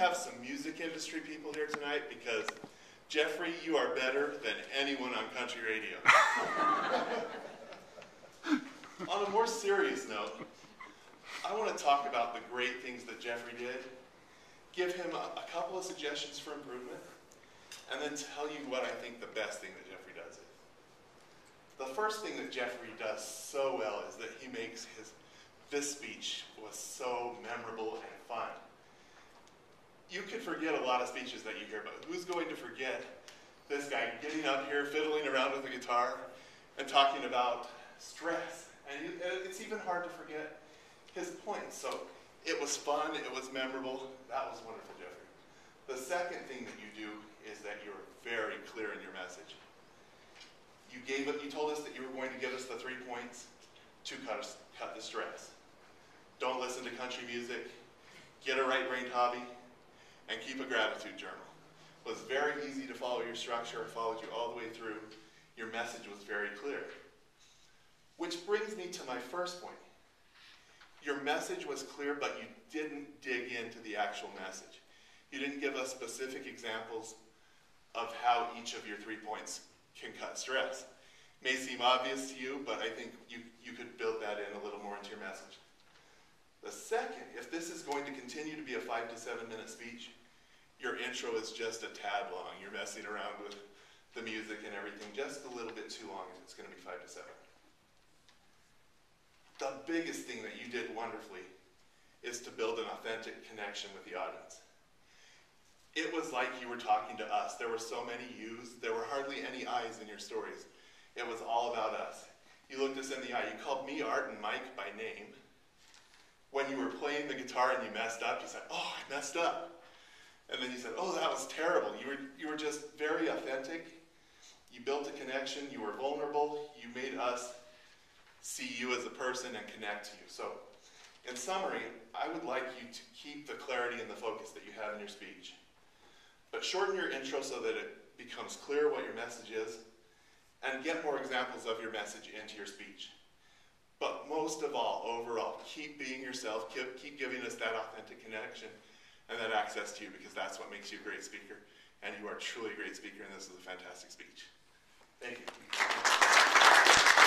have some music industry people here tonight? Because, Jeffrey, you are better than anyone on country radio. On a more serious note, I want to talk about the great things that Jeffrey did, give him a couple of suggestions for improvement, and then tell you what I think the best thing that Jeffrey does is. The first thing that Jeffrey does so well is that he makes this speech was so memorable and fun. You could forget a lot of speeches that you hear, but who's going to forget this guy getting up here, fiddling around with the guitar, and talking about stress? And it's even hard to forget his points. So it was fun, it was memorable. That was wonderful, Jeffrey. The second thing that you do is that you're very clear in your message. You told us that you were going to give us the 3 points to cut the stress. Don't listen to country music, get a right-brained hobby, and keep a gratitude journal. It was very easy to follow your structure. I followed you all the way through. Your message was very clear. Which brings me to my first point. Your message was clear, but you didn't dig into the actual message. You didn't give us specific examples of how each of your 3 points can cut stress. May seem obvious to you, but I think you could build that in a little more into your message. The second, if this is going to continue to be a 5 to 7 minute speech, your intro is just a tad long. You're messing around with the music and everything just a little bit too long if it's going to be 5 to 7. The biggest thing that you did wonderfully is to build an authentic connection with the audience. It was like you were talking to us. There were so many yous. There were hardly any I's in your stories. It was all about us. You looked us in the eye. You called me, Art, and Mike by name. When you were playing the guitar and you messed up, you said, "Oh, I messed up." And then you said, "Oh, that was terrible." You were just very authentic. You built a connection. You were vulnerable. You made us see you as a person and connect to you. So, in summary, I would like you to keep the clarity and the focus that you have in your speech. But shorten your intro so that it becomes clear what your message is, and get more examples of your message into your speech. But most of all, overall, keep being yourself, keep giving us that authentic connection and that access to you, because that's what makes you a great speaker. And you are truly a great speaker, and this is a fantastic speech. Thank you.